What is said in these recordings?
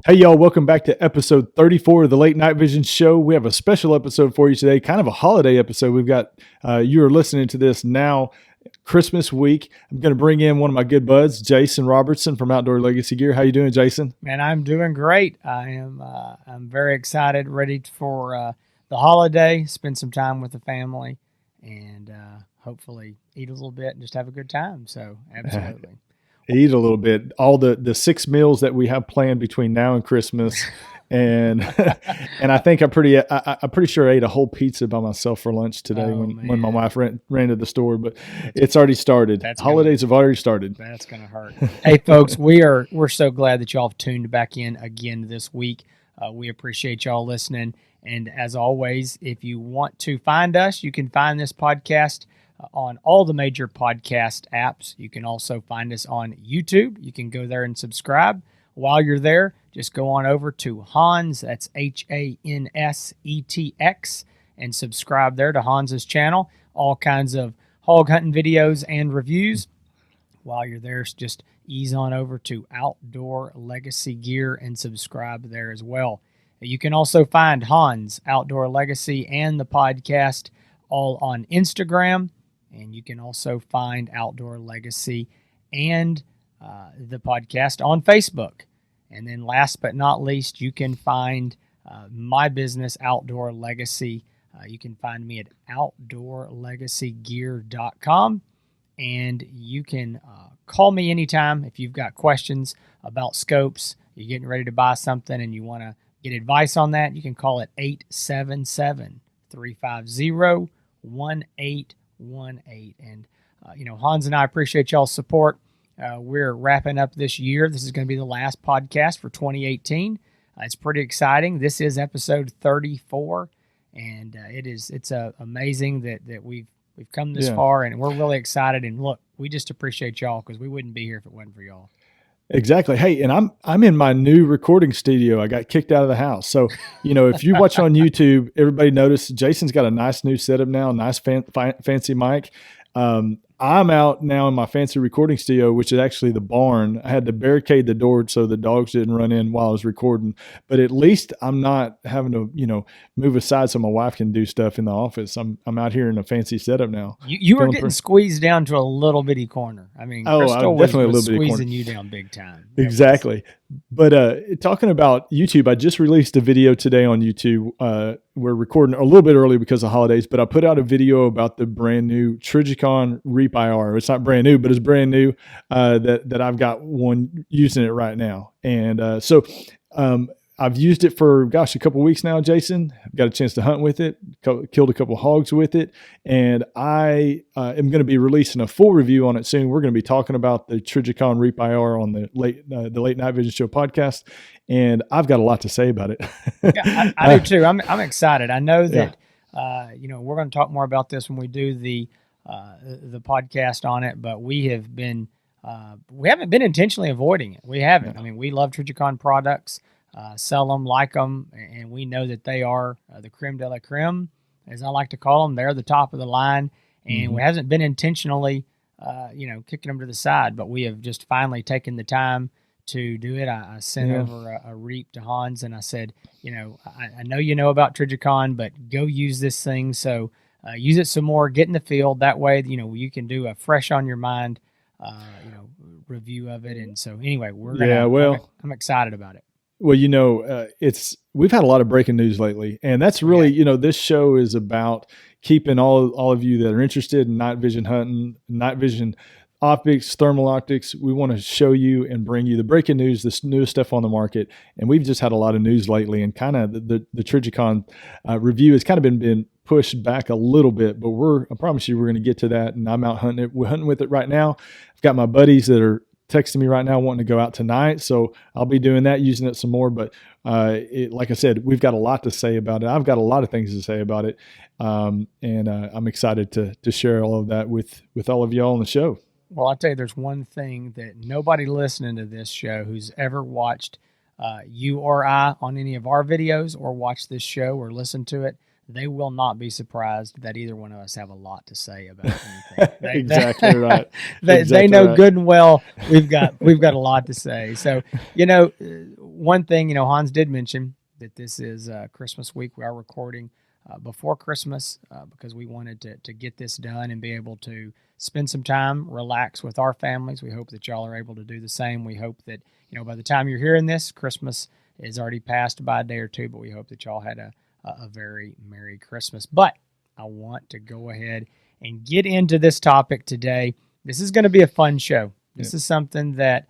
Hey, y'all, welcome back to episode 34 of the Late Night Vision Show. We have a special episode for you today, kind of a holiday episode. We've got, you are listening to this now, Christmas week. I'm going to bring in one of my good buds, Jason Robertson from Outdoor Legacy Gear. How you doing, Jason? Man, I'm doing great. I'm very excited, ready for the holiday, spend some time with the family, and hopefully eat a little bit and just have a good time. So, absolutely. Eat a little bit. All the 6 meals that we have planned between now and Christmas, and and I think I'm pretty sure I ate a whole pizza by myself for lunch today when my wife ran to the store. But it's already started. Holidays have already started. That's gonna hurt. Hey, folks, we're so glad that y'all have tuned back in again this week. We appreciate y'all listening, and as always, if you want to find us, you can find this podcast on all the major podcast apps. You can also find us on YouTube. You can go there and subscribe. While you're there, just go on over to Hans, that's HANSETX, and subscribe there to Hans's channel. All kinds of hog hunting videos and reviews. While you're there, just ease on over to Outdoor Legacy Gear and subscribe there as well. You can also find Hans, Outdoor Legacy, and the podcast all on Instagram. And you can also find Outdoor Legacy and the podcast on Facebook. And then last but not least, you can find my business, Outdoor Legacy. You can find me at outdoorlegacygear.com. And you can call me anytime if you've got questions about scopes, you're getting ready to buy something and you want to get advice on that. You can call it 877-350-1818. And Hans and I appreciate y'all's support. We're wrapping up this year. This is going to be the last podcast for 2018. It's pretty exciting. This is episode 34, and it's amazing that we've come this far, and we're really excited. And look, we just appreciate y'all because we wouldn't be here if it wasn't for y'all. Exactly. Hey, and I'm in my new recording studio. I got kicked out of the house. So, if you watch on YouTube, everybody noticed Jason's got a nice new setup now, nice fancy mic. I'm out now in my fancy recording studio, which is actually the barn. I had to barricade the door so the dogs didn't run in while I was recording. But at least I'm not having to, move aside so my wife can do stuff in the office. I'm out here in a fancy setup now. You were getting squeezed down to a little bitty corner. I mean, Crystal was squeezing you down big time. Exactly. But talking about YouTube, I just released a video today on YouTube. We're recording a little bit early because of holidays, but I put out a video about the brand new Trijicon Reap IR. It's not brand new, but it's brand new that I've got one using it right now. And so I've used it for, a couple weeks now, Jason. I've got a chance to hunt with it, killed a couple hogs with it, and I am going to be releasing a full review on it soon. We're going to be talking about the Trijicon Reap IR on the Late Night Vision Show podcast, and I've got a lot to say about it. Yeah, I do too. I'm excited. I know that we're going to talk more about this when we do the podcast on it, but we haven't been intentionally avoiding it. We haven't. Yeah. I mean, we love Trijicon products. Sell them, like them, and we know that they are the creme de la creme, as I like to call them. They're the top of the line, and we hasn't been intentionally, kicking them to the side, but we have just finally taken the time to do it. I sent over a Reap to Hans, and I said, I know you know about Trijicon, but go use this thing. So use it some more, get in the field. That way, you can do a fresh on your mind, review of it. And so anyway, I'm excited about it. Well, we've had a lot of breaking news lately, and that's really, this show is about keeping all of you that are interested in night vision hunting, night vision optics, thermal optics. We want to show you and bring you the breaking news, this newest stuff on the market. And we've just had a lot of news lately, and kind of the Trijicon review has kind of been pushed back a little bit, but I promise you, we're going to get to that. And I'm out hunting it. We're hunting with it right now. I've got my buddies that are texting me right now wanting to go out tonight, so I'll be doing that, using it some more. But like I said, we've got a lot to say about it. I've got a lot of things to say about it, and I'm excited to share all of that with all of y'all on the show. Well, I'll tell you, there's one thing that nobody listening to this show who's ever watched you or I on any of our videos or watched this show or listened to it, they will not be surprised that either one of us have a lot to say about anything. Exactly right. They know good and well we've got a lot to say. So, one thing, Hans did mention that this is Christmas week. We are recording before Christmas because we wanted to get this done and be able to spend some time, relax with our families. We hope that y'all are able to do the same. We hope that, by the time you're hearing this, Christmas is already passed by a day or two, but we hope that y'all had a very Merry Christmas. But I want to go ahead and get into this topic today. This is going to be a fun show. This is something that,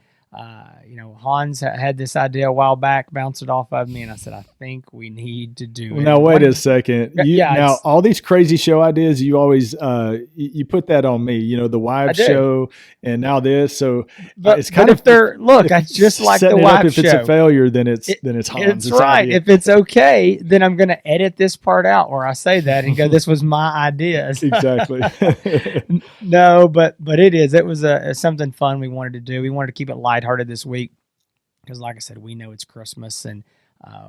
Hans had this idea a while back, bounced it off of me, and I said, I think we need to do it. Now, wait a second. Now, all these crazy show ideas, you always you put that on me, the wives show, and now this. So it's kind of, I just like the wives show. If it's a failure, then it's Hans. It's right. Idea. If it's okay, then I'm going to edit this part out where I say that and go, this was my idea. Exactly. No, but it was something fun we wanted to do. We wanted to keep it lighthearted this week because, like I said, we know it's Christmas and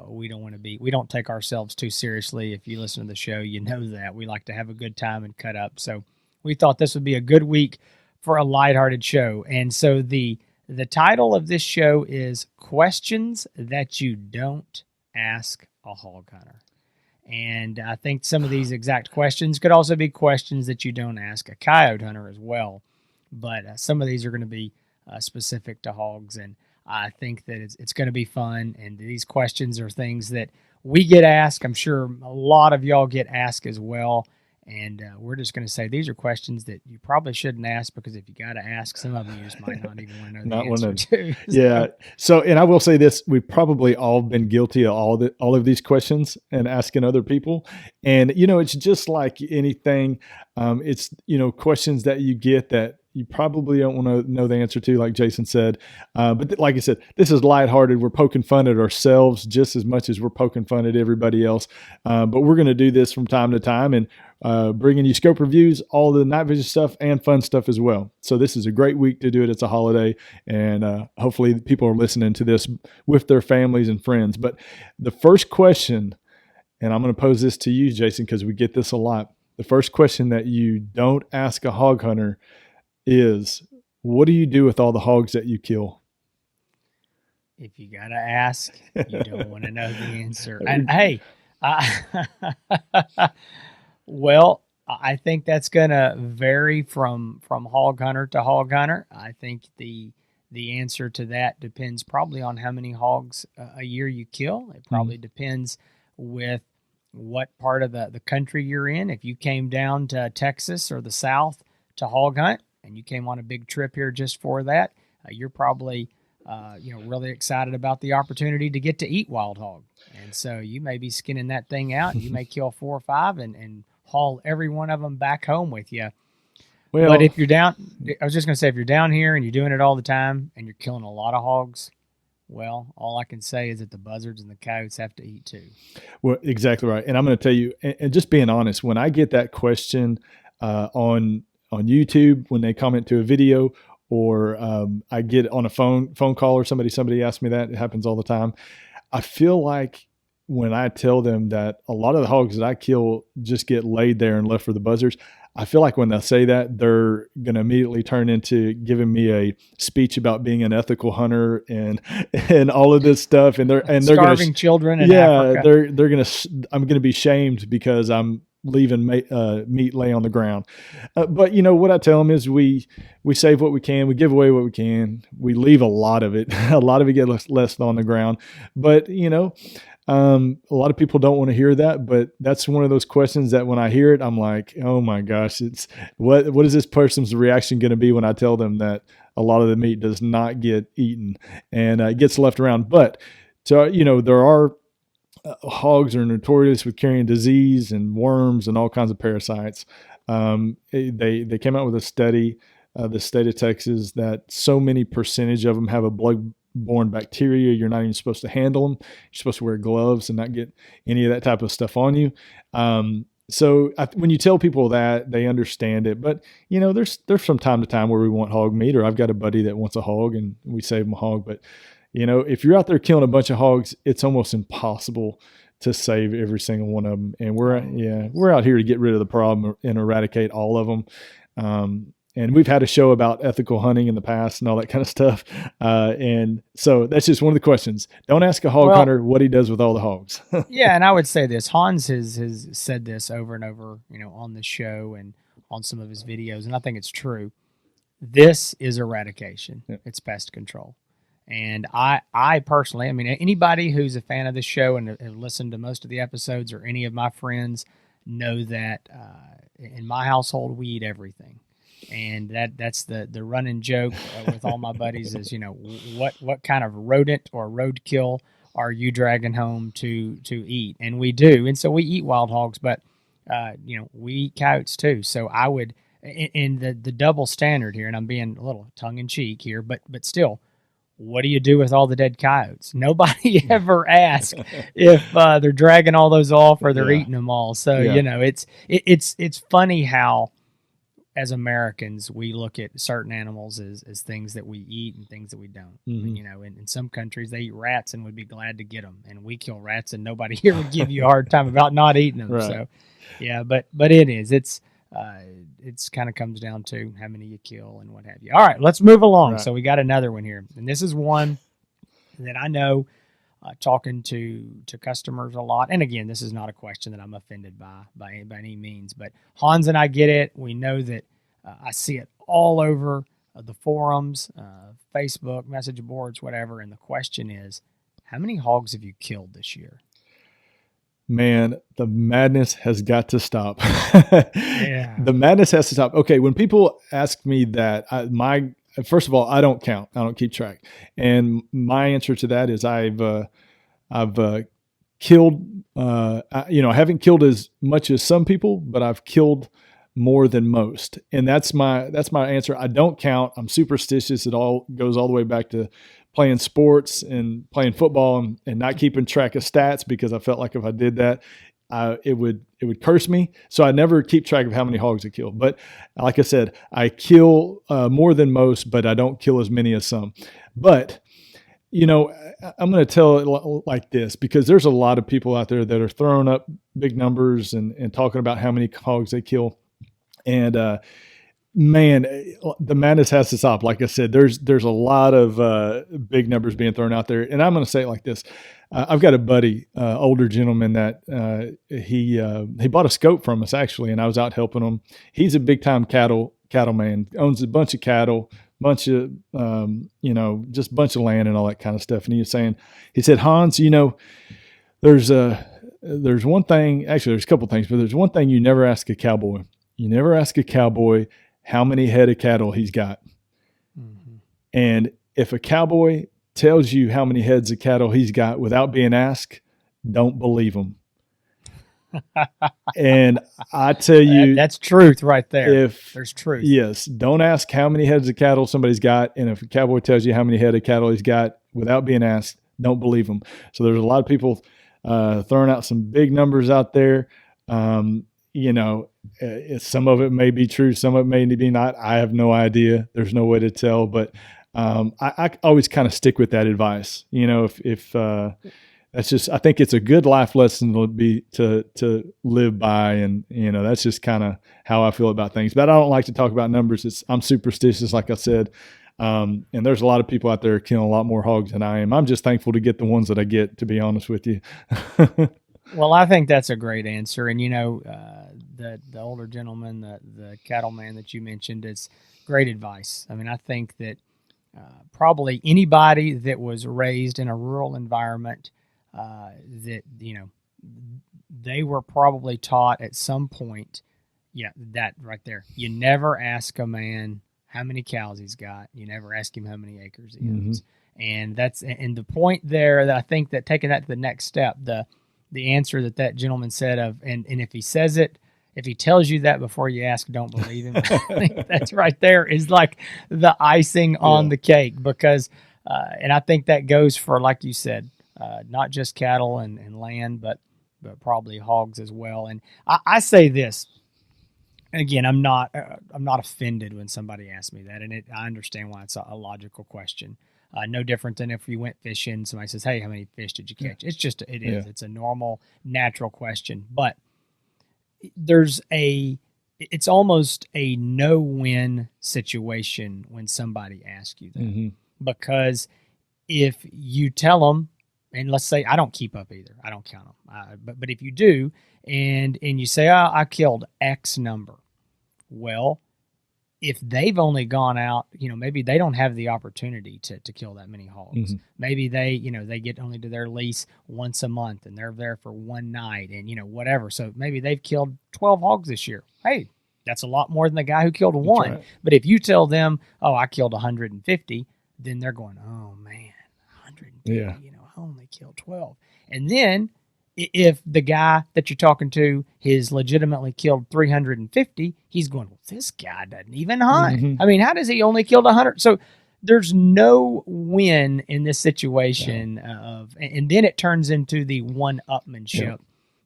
we don't take ourselves too seriously. If you listen to the show, you know that we like to have a good time and cut up. So we thought this would be a good week for a lighthearted show. And so the title of this show is Questions That You Don't Ask a Hog Hunter. And I think some of these exact questions could also be questions that you don't ask a coyote hunter as well. But some of these are going to be specific to hogs, and I think that it's going to be fun. And these questions are things that we get asked. I'm sure a lot of y'all get asked as well. And we're just going to say these are questions that you probably shouldn't ask because if you got to ask, some of them you just might not even want to know the answer to. Yeah. So, and I will say this: we've probably all been guilty of all of these questions and asking other people. And it's just like anything. It's questions that you get that you probably don't want to know the answer to, like Jason said. But like I said, this is lighthearted. We're poking fun at ourselves just as much as we're poking fun at everybody else. But we're going to do this from time to time and bringing you scope reviews, all the night vision stuff and fun stuff as well. So this is a great week to do it. It's a holiday, and hopefully people are listening to this with their families and friends. But the first question, and I'm going to pose this to you, Jason, because we get this a lot. The first question that you don't ask a hog hunter is, what do you do with all the hogs that you kill? If you got to ask, you don't want to know the answer. And hey, well, I think that's going to vary from hog hunter to hog hunter. I think the answer to that depends probably on how many hogs a year you kill. It probably depends with what part of the country you're in. If you came down to Texas or the South to hog hunt, and you came on a big trip here just for that, you're probably, really excited about the opportunity to get to eat wild hog. And so you may be skinning that thing out. You may kill 4 or 5 and haul every one of them back home with you. Well, but if you're down, I was just going to say, if you're down here and you're doing it all the time and you're killing a lot of hogs, well, all I can say is that the buzzards and the coyotes have to eat too. Well, exactly right. And I'm going to tell you, and just being honest, when I get that question on YouTube, when they comment to a video, or I get on a phone call or somebody asks me that, it happens all the time. I feel like when I tell them that a lot of the hogs that I kill just get laid there and left for the buzzards, I feel like when they say that, they're going to immediately turn into giving me a speech about being an ethical hunter and all of this stuff. And they're starving children in Africa. they're going to, I'm going to be shamed because I'm leaving meat lay on the ground. But what I tell them is we save what we can. We give away what we can. We leave a lot of it. A lot of it gets left on the ground. But, a lot of people don't want to hear that, but that's one of those questions that when I hear it, I'm like, oh my gosh, it's what is this person's reaction going to be when I tell them that a lot of the meat does not get eaten and it gets left around. But so, there are hogs are notorious with carrying disease and worms and all kinds of parasites. They came out with a study, the state of Texas, that so many percentage of them have a blood-borne bacteria. You're not even supposed to handle them. You're supposed to wear gloves and not get any of that type of stuff on you. So when you tell people that, they understand it. But, there's from time to time where we want hog meat, or I've got a buddy that wants a hog and we save him a hog. But, if you're out there killing a bunch of hogs, it's almost impossible to save every single one of them. And we're out here to get rid of the problem and eradicate all of them. And we've had a show about ethical hunting in the past and all that kind of stuff. And so that's just one of the questions. Don't ask a hog hunter what he does with all the hogs. Yeah, and I would say this. Hans has said this over and over, on the show and on some of his videos, and I think it's true. This is eradication. Yeah. It's pest control. And I personally, anybody who's a fan of this show and have listened to most of the episodes, or any of my friends, know that in my household, we eat everything. And that's the running joke with all my buddies is, what kind of rodent or roadkill are you dragging home to eat? And we do. And so we eat wild hogs, but, we eat coyotes too. So I would, in the double standard here, and I'm being a little tongue in cheek here, but still, what do you do with all the dead coyotes? Nobody ever asks if they're dragging all those off or they're eating them all. So, it's funny how, as Americans, we look at certain animals as things that we eat and things that we don't. Mm-hmm. In some countries, they eat rats and would be glad to get them. And we kill rats and nobody here would give you a hard time about not eating them. Right. So, yeah, but it's kind of comes down to how many you kill and what have you. All right, let's move along. Right. So we got another one here. And this is one that I know, talking to customers a lot. And again, this is not a question that I'm offended by any means, but Hans and I get it. We know that I see it all over the forums, Facebook, message boards, whatever. And the question is, how many hogs have you killed this year? Man, the madness has got to stop. Yeah. The madness has to stop. Okay, when people ask me that, first of all, I don't count. I don't keep track. And my answer to that is I've killed, I haven't killed as much as some people, but I've killed more than most. And that's my answer. I don't count. I'm superstitious. It all goes all the way back to playing sports and playing football and not keeping track of stats, because I felt like if I did that, it would curse me. So I never keep track of how many hogs I kill. But like I said, I kill more than most, but I don't kill as many as some. But I'm going to tell it like this, because there's a lot of people out there that are throwing up big numbers and talking about how many hogs they kill. And man, the madness has to stop. Like I said, there's a lot of big numbers being thrown out there. And I'm going to say it like this. I've got a buddy, older gentleman that he bought a scope from us, actually, and I was out helping him. He's a big-time cattle man, owns a bunch of cattle, bunch of, just a bunch of land and all that kind of stuff. And he said, Hans, there's one thing, actually there's a couple things, but there's one thing you never ask a cowboy. You never ask a cowboy how many head of cattle he's got. Mm-hmm. And if a cowboy tells you how many heads of cattle he's got without being asked, don't believe him. And I tell you, that's truth right there. There's truth. Yes. Don't ask how many heads of cattle somebody's got. And if a cowboy tells you how many head of cattle he's got without being asked, don't believe him. So there's a lot of people throwing out some big numbers out there. Some of it may be true. Some of it may be not. I have no idea. There's no way to tell, but I always kind of stick with that advice. If that's just, I think it's a good life lesson to live by. And, that's just kind of how I feel about things, but I don't like to talk about numbers. I'm superstitious, like I said. And there's a lot of people out there killing a lot more hogs than I am. I'm just thankful to get the ones that I get, to be honest with you. Well, I think that's a great answer. And, the older gentleman, the cattleman that you mentioned, it's great advice. I think that probably anybody that was raised in a rural environment, that, they were probably taught at some point, that right there. You never ask a man how many cows he's got. You never ask him how many acres he owns. Mm-hmm. And the point there that I think that taking that to the next step, the answer that gentleman said and if he says it, if he tells you that before you ask, don't believe him. I think that's right there is like the icing on the cake, because, and I think that goes for, like you said, not just cattle and land, but probably hogs as well. And I say this, again, I'm not offended when somebody asks me that, and I understand why it's a logical question. No different than if you went fishing. Somebody says, "Hey, how many fish did you catch?" It's just it is. It's a normal, natural question, but it's almost a no-win situation when somebody asks you that, because if you tell them, and let's say I don't keep up either, I don't count them, but if you do, and you say, "Oh, I killed X number," well, if they've only gone out, maybe they don't have the opportunity to kill that many hogs. Maybe they get only to their lease once a month and they're there for one night and, whatever. So maybe they've killed 12 hogs this year. Hey, that's a lot more than the guy who killed one. Right. But if you tell them, "Oh, I killed 150, then they're going, "Oh man, 150, I only killed 12. And then if the guy that you're talking to has legitimately killed 350, he's going, "Well, this guy doesn't even hunt." I mean, how does he only killed 100? So there's no win in this situation and then it turns into the one-upmanship.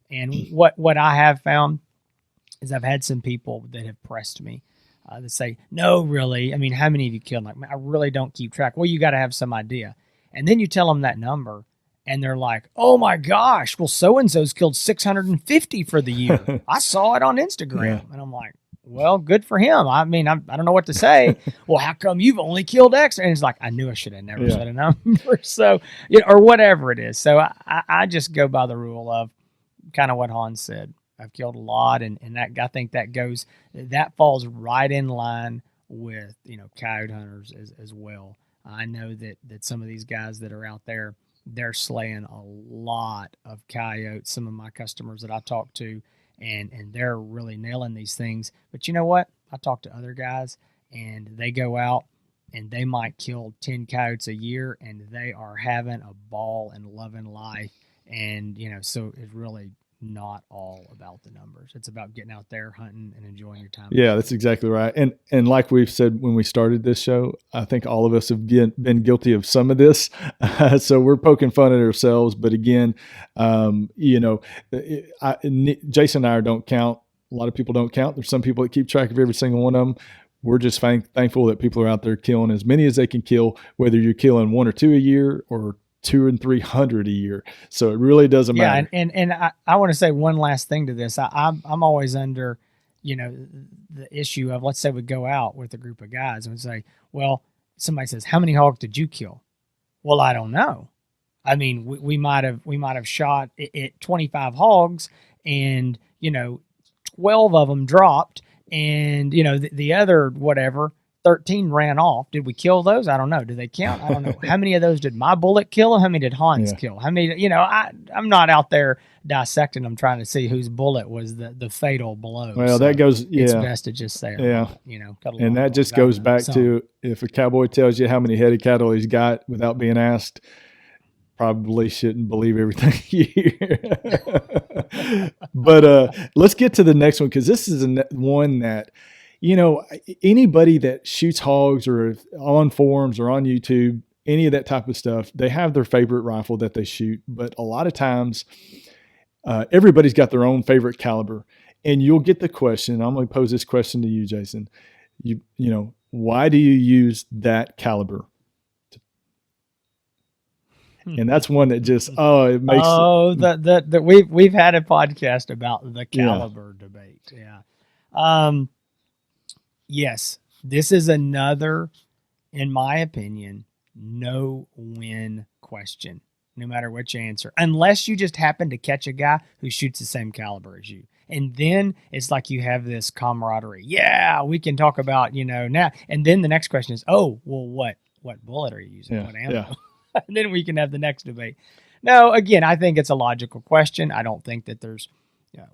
And what I have found is I've had some people that have pressed me that say, "No, really, I mean, how many have you killed?" Like, "I really don't keep track." Well, you got to have some idea. And then you tell them that number, and they're like, "Oh my gosh, well, so-and-so's killed 650 for the year. I saw it on Instagram." And I'm like, "Well, good for him. I mean, I don't know what to say." "Well, how come you've only killed X?" And it's like, I knew I should have never said a number. So, or whatever it is. So I just go by the rule of kind of what Hans said. I've killed a lot, and that I think that falls right in line with, coyote hunters as well. I know that some of these guys that are out there, they're slaying a lot of coyotes. Some of my customers that I talk to, and they're really nailing these things. But you know what? I talk to other guys, and they go out and they might kill 10 coyotes a year, and they are having a ball and loving life. And, so it's really not all about the numbers. It's about getting out there, hunting, and enjoying your time. Yeah, that's exactly right. And like we've said when we started this show, I think all of us have been guilty of some of this. So we're poking fun at ourselves. But again, Jason and I don't count. A lot of people don't count. There's some people that keep track of every single one of them. We're just thankful that people are out there killing as many as they can kill, whether you're killing 1 or 2 a year or 200 and 300 a year. So it really doesn't matter. And I want to say one last thing to this. I'm always under, the issue of, let's say we go out with a group of guys and say, well, somebody says, "How many hogs did you kill?" Well, I don't know. I mean, we might have shot at 25 hogs, and 12 of them dropped, and the other 13 ran off. Did we kill those? I don't know. Do they count? I don't know. How many of those did my bullet kill? How many did Hans kill? How many, I'm not out there dissecting them trying to see whose bullet was the fatal blow. Well, so that goes, it's best to just say, and that just goes back to, if a cowboy tells you how many head of cattle he's got without being asked, probably shouldn't believe everything you hear. But let's get to the next one, because this is one that, anybody that shoots hogs or on forums or on YouTube, any of that type of stuff, they have their favorite rifle that they shoot. But a lot of times, everybody's got their own favorite caliber. And you'll get the question, I'm going to pose this question to you, Jason. Why do you use that caliber? And that's one that just, it makes. We've had a podcast about the caliber debate. Yeah. Yes, this is another, in my opinion, no-win question, no matter what you answer, unless you just happen to catch a guy who shoots the same caliber as you. And then it's like you have this camaraderie. Yeah, we can talk about, now. And then the next question is, oh, well, what bullet are you using? What ammo? Yeah. And then we can have the next debate. No, again, I think it's a logical question. I don't think that there's,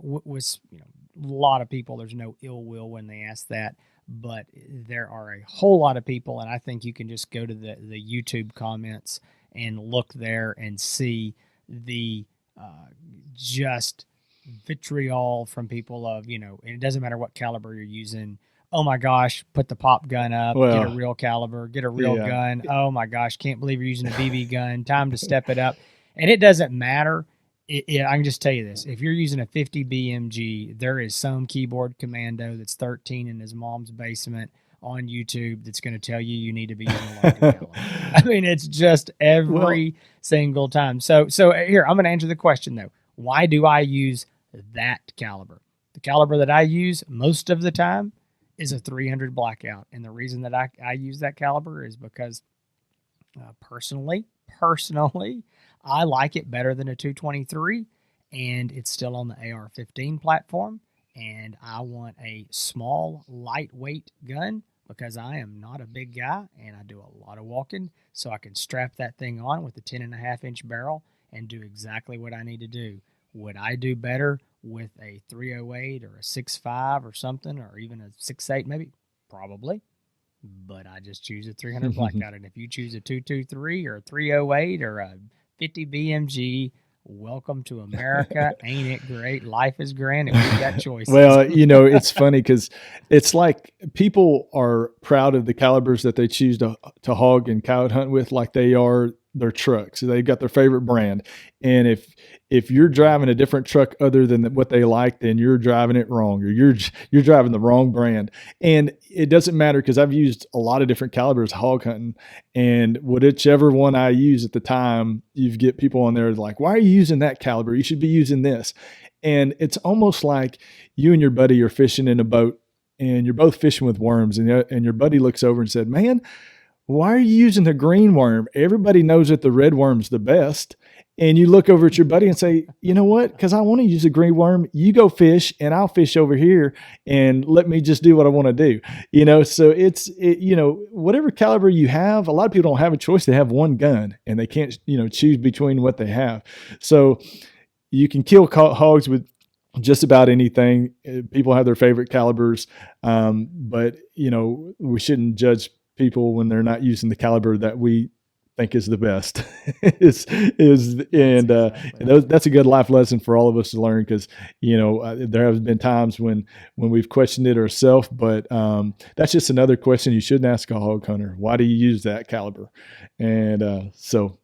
with a lot of people, there's no ill will when they ask that. But there are a whole lot of people, and I think you can just go to the YouTube comments and look there and see the just vitriol from people of, and it doesn't matter what caliber you're using. Oh my gosh, put the pop gun up, get a real caliber, get a real gun. Oh my gosh, can't believe you're using a BB gun. Time to step it up. And it doesn't matter. I can just tell you this. If you're using a 50 BMG, there is some keyboard commando that's 13 in his mom's basement on YouTube that's going to tell you need to be using a larger caliber. I mean, it's just every single time. So here, I'm going to answer the question though. Why do I use that caliber? The caliber that I use most of the time is a 300 blackout. And the reason that I use that caliber is because personally, I like it better than a 223, and it's still on the AR-15 platform. And I want a small, lightweight gun because I am not a big guy and I do a lot of walking. So I can strap that thing on with a 10.5-inch barrel and do exactly what I need to do. Would I do better with a 308 or a 6.5 or something, or even a 6.8 maybe? Probably. But I just choose a 300 blackout. And if you choose a 223 or a 308 or a 50 BMG, welcome to America. Ain't it great? Life is grand, and we've got choices. Well, it's funny because it's like people are proud of the calibers that they choose to hog and coyote hunt with, like they are their trucks. They've got their favorite brand. And if you're driving a different truck other than what they like, then you're driving it wrong, or you're driving the wrong brand. And it doesn't matter, because I've used a lot of different calibers hog hunting, and whichever one I use at the time, you get people on there like, why are you using that caliber? You should be using this. And it's almost like you and your buddy are fishing in a boat, and you're both fishing with worms, and your buddy looks over and said, man, why are you using the green worm? Everybody knows that the red worm's the best. And you look over at your buddy and say, you know what? Because I want to use a green worm. You go fish and I'll fish over here, and let me just do what I want to do. So it's whatever caliber you have, a lot of people don't have a choice. They have one gun and they can't, choose between what they have. So you can kill hogs with just about anything. People have their favorite calibers. But we shouldn't judge people when they're not using the caliber that we think is the best. That's a good life lesson for all of us to learn, because there have been times when we've questioned it ourselves, but that's just another question you shouldn't ask a hog hunter. Why do you use that caliber? And so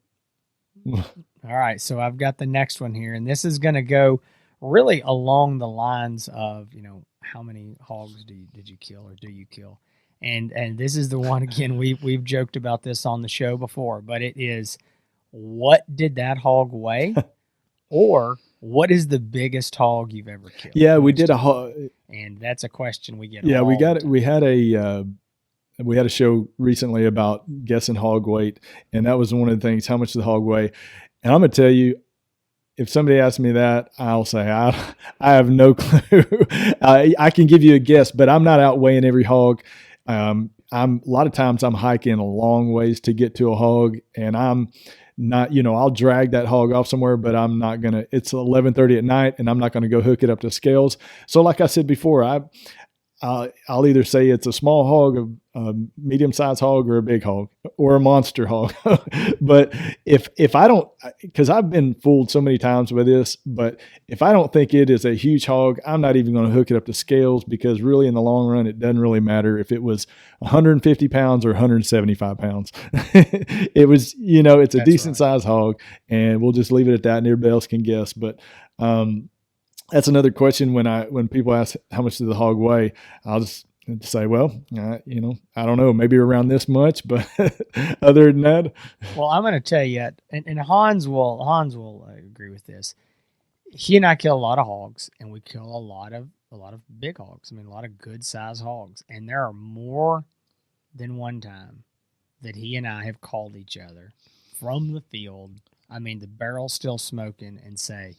all right, so I've got the next one here, and this is going to go really along the lines of how many hogs did you kill, or do you kill? And this is the one, again, we've joked about this on the show before, but it is, what did that hog weigh? Or what is the biggest hog you've ever killed? Yeah, we did a hog. And that's a question we get. Yeah, we got it. We had a show recently about guessing hog weight. And that was one of the things, how much did the hog weigh? And I'm going to tell you, if somebody asks me that, I'll say, I have no clue. I can give you a guess, but I'm not outweighing every hog. A lot of times I'm hiking a long ways to get to a hog, and I'm not, I'll drag that hog off somewhere, but I'm not going to, it's 11:30 at night and I'm not going to go hook it up to scales. So like I said before, I'll either say it's a small hog, a medium-sized hog, or a big hog, or a monster hog. But if I don't, because I've been fooled so many times with this, but if I don't think it is a huge hog, I'm not even going to hook it up to scales, because really in the long run, it doesn't really matter if it was 150 pounds or 175 pounds. It was, it's a decent sized hog, and we'll just leave it at that, and everybody else can guess. But, that's another question when people ask how much does the hog weigh, I'll just say, well, I don't know, maybe around this much, but other than that. Well, I'm going to tell you, and Hans will agree with this. He and I kill a lot of hogs, and we kill a lot of big hogs. I mean, a lot of good sized hogs, and there are more than one time that he and I have called each other from the field. I mean, the barrel's still smoking, and say,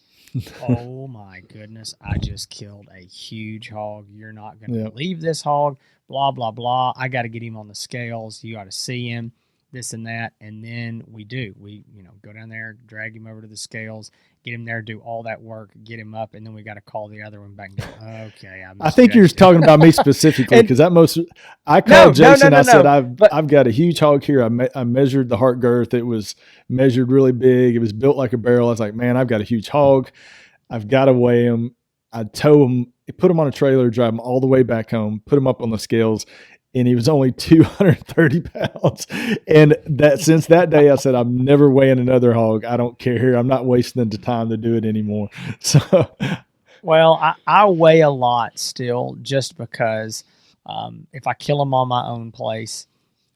oh my goodness, I just killed a huge hog. You're not going to believe this hog, blah, blah, blah. I got to get him on the scales. You got to see him, this and that. And then we go down there, drag him over to the scales, get him there, do all that work, get him up. And then we got to call the other one back and go, okay. I think you're talking about me specifically, because I called Jason. I said, I've got a huge hog here. I measured the heart girth. It was measured really big. It was built like a barrel. I was like, man, I've got a huge hog. I've got to weigh him. I tow him, put him on a trailer, drive him all the way back home, put him up on the scales, and he was only 230 pounds. And since that day, I said, I'm never weighing another hog. I don't care. I'm not wasting the time to do it anymore. So, well, I weigh a lot still, just because If I kill them on my own place,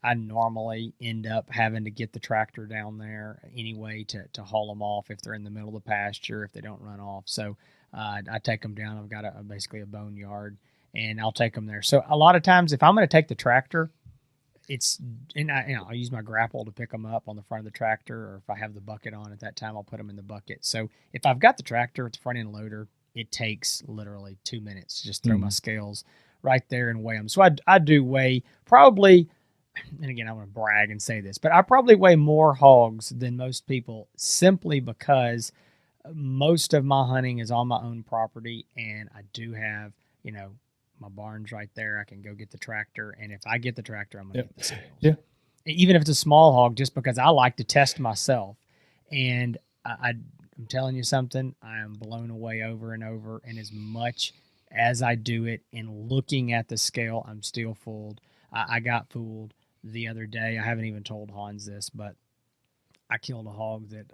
I normally end up having to get the tractor down there anyway to haul them off if they're in the middle of the pasture, if they don't run off. So I take them down. I've got basically a boneyard, and I'll take them there. So a lot of times, if I'm going to take the tractor, I'll use my grapple to pick them up on the front of the tractor, or if I have the bucket on at that time, I'll put them in the bucket. So if I've got the tractor with the front end loader, it takes literally 2 minutes to just throw my scales right there and weigh them. So I do weigh probably, and again, I want to brag and say this, but I probably weigh more hogs than most people, simply because most of my hunting is on my own property, and I do have, my barn's right there. I can go get the tractor, and if I get the tractor, I'm going to get the scales. Yeah. Even if it's a small hog, just because I like to test myself. And I'm telling you something, I am blown away over and over. And as much as I do it in looking at the scale, I'm still fooled. I got fooled the other day. I haven't even told Hans this, but I killed a hog that,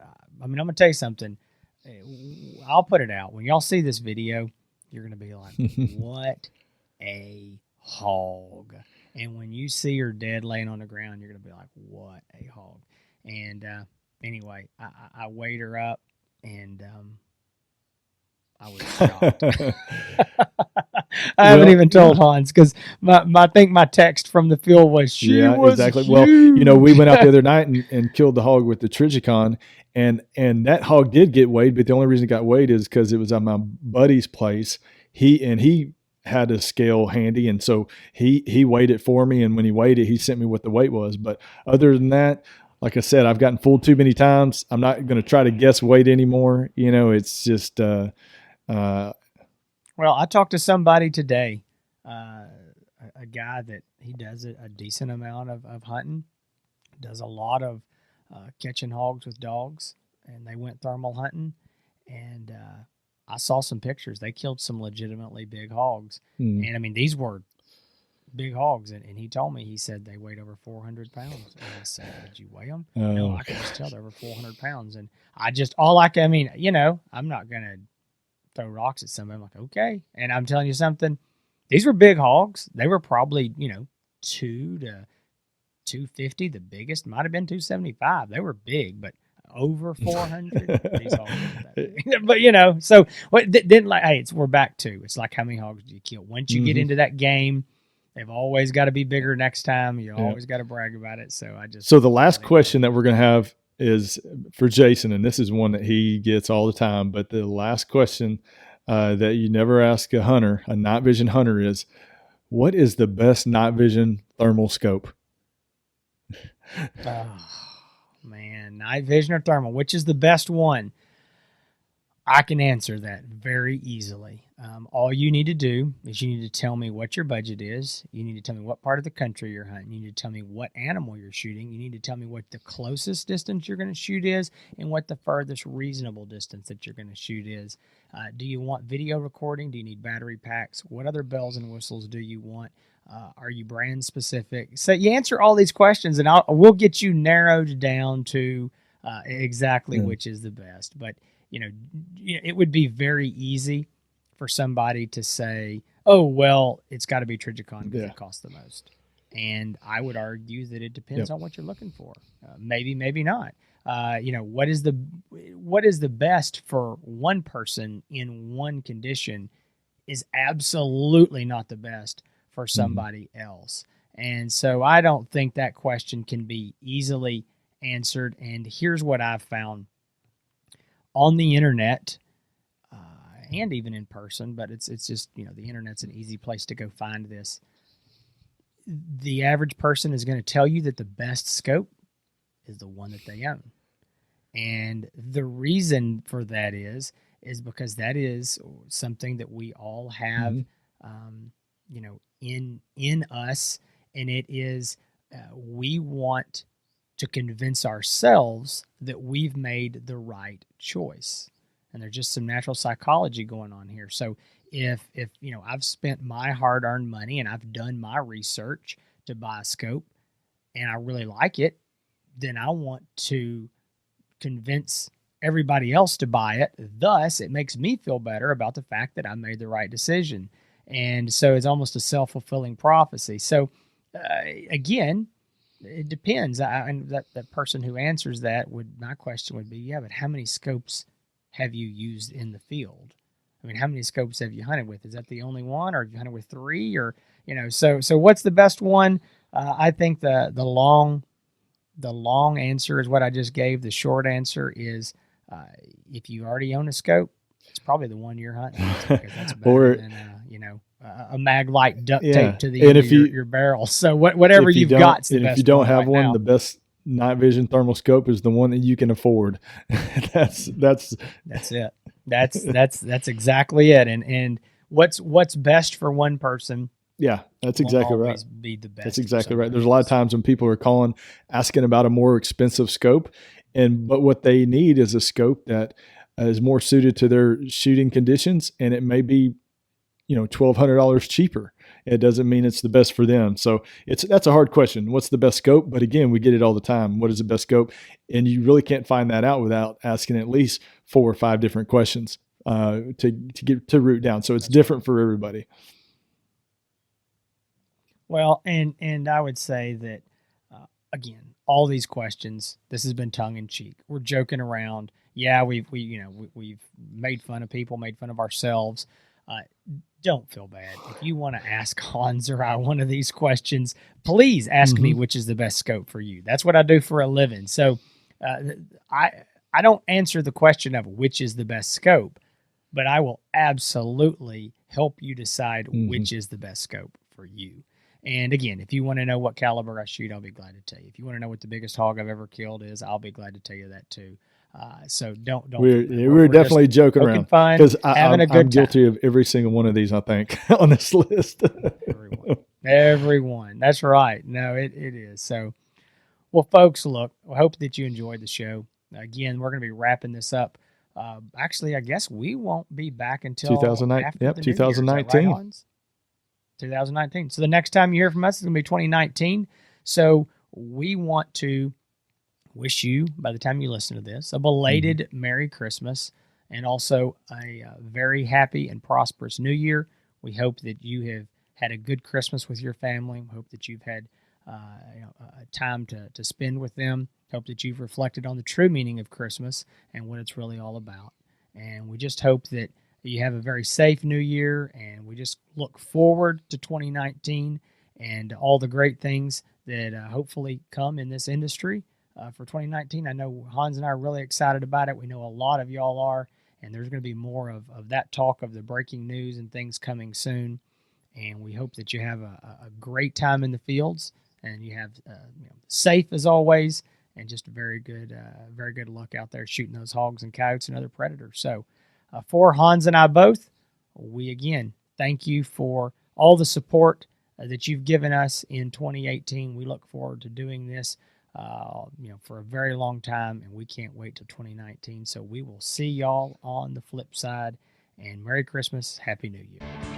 I'm going to tell you something. I'll put it out. When y'all see this video, you're going to be like, what a hog. And when you see her dead laying on the ground, you're going to be like, what a hog. And anyway, I weighed her up, and I was shocked. I haven't even told Hans, because I think my text from the field was, she was exactly. huge. Well, we went out the other night and killed the hog with the Trigicon, and that hog did get weighed, but the only reason it got weighed is because it was at my buddy's place. He had a scale handy, and so he weighed it for me, and when he weighed it, he sent me what the weight was. But other than that, like I said, I've gotten fooled too many times. I'm not going to try to guess weight anymore. It's just well, I talked to somebody today, a guy that he does a decent amount of hunting, does a lot of catching hogs with dogs, and they went thermal hunting, and I saw some pictures. They killed some legitimately big hogs, and these were big hogs, and he told me, he said they weighed over 400 pounds, and I said, did you weigh them? No, I can just tell they were 400 pounds, and I'm not going to throw rocks at somebody. I'm like, okay. And I'm telling you something, these were big hogs. They were probably, 2 to 250. The biggest might have been 275. They were big, but over 400. These hogs weren't that big. But, so then, we're back to, it's like, how many hogs do you kill? Once you get into that game, they've always got to be bigger next time. You always got to brag about it. So the last question that we're going to have is for Jason, and this is one that he gets all the time, but the last question that you never ask a night vision hunter, is, what is the best night vision thermal scope? Oh, man, night vision or thermal, which is the best one? I can answer that very easily. All you need to do is you need to tell me what your budget is. You need to tell me what part of the country you're hunting. You need to tell me what animal you're shooting. You need to tell me what the closest distance you're going to shoot is, and what the furthest reasonable distance that you're going to shoot is. Do you want video recording? Do you need battery packs? What other bells and whistles do you want? Are you brand specific? So you answer all these questions, and we'll get you narrowed down to exactly which is the best. But it would be very easy for somebody to say, oh, well, it's got to be Trigicon because it costs the most. And I would argue that it depends on what you're looking for. Maybe not. What is the best for one person in one condition is absolutely not the best for somebody else. And so I don't think that question can be easily answered. And here's what I've found on the internet, and even in person, but it's just, the internet's an easy place to go find this. The average person is going to tell you that the best scope is the one that they own. And the reason for that is because that is something that we all have, in us. And it is, we want to convince ourselves that we've made the right choice. And there's just some natural psychology going on here. So if I've spent my hard-earned money and I've done my research to buy a scope and I really like it, then I want to convince everybody else to buy it. Thus, it makes me feel better about the fact that I made the right decision. And so it's almost a self-fulfilling prophecy. So again, it depends. And that person who answers that my question would be, yeah, but how many scopes have you used in the field? I mean, how many scopes have you hunted with? Is that the only one, or have you hunted with 3, or so what's the best one? I think the long answer is what I just gave. The short answer is if you already own a scope, it's probably the one you're hunting, because that's better than a mag light duct tape to the end of your barrel. So whatever you've got, and if you don't have one, the best night vision thermal scope is the one that you can afford. That's it. That's exactly it. And what's best for one person. Yeah, that's exactly right. Be the best. That's exactly right. There's a lot of times when people are calling, asking about a more expensive scope, but what they need is a scope that is more suited to their shooting conditions, and it may be, $1,200 cheaper. It doesn't mean it's the best for them. So that's a hard question. What's the best scope? But again, we get it all the time. What is the best scope? And you really can't find that out without asking at least 4 or 5 different questions to root down. So it's different for everybody. Well, and I would say that, again, all these questions, this has been tongue in cheek. We're joking around. Yeah, we've made fun of people, made fun of ourselves. Don't feel bad. If you want to ask Hans or I one of these questions, please ask me which is the best scope for you. That's what I do for a living. So I don't answer the question of which is the best scope, but I will absolutely help you decide which is the best scope for you. And again, if you want to know what caliber I shoot, I'll be glad to tell you. If you want to know what the biggest hog I've ever killed is, I'll be glad to tell you that too. So don't. We're definitely joking around, because I'm guilty of every single one of these, I think, on this list. Everyone. That's right. No, it is. So, well, folks, look, I hope that you enjoyed the show. Again, we're going to be wrapping this up. Actually, I guess we won't be back until 2019. 2019. So the next time you hear from us is going to be 2019. So we want to wish you, by the time you listen to this, a belated Merry Christmas, and also a very happy and prosperous New Year. We hope that you have had a good Christmas with your family. We hope that you've had a time to spend with them. Hope that you've reflected on the true meaning of Christmas and what it's really all about. And we just hope that you have a very safe New Year, and we just look forward to 2019 and all the great things that hopefully come in this industry for 2019. I know Hans and I are really excited about it. We know a lot of y'all are, and there's going to be more of that talk of the breaking news and things coming soon. And we hope that you have a great time in the fields, and you have safe as always, and just very good luck out there shooting those hogs and coyotes and other predators. So for Hans and I both, we again thank you for all the support that you've given us in 2018. We look forward to doing this for a very long time, and we can't wait till 2019. So we will see y'all on the flip side, and Merry Christmas, Happy New Year.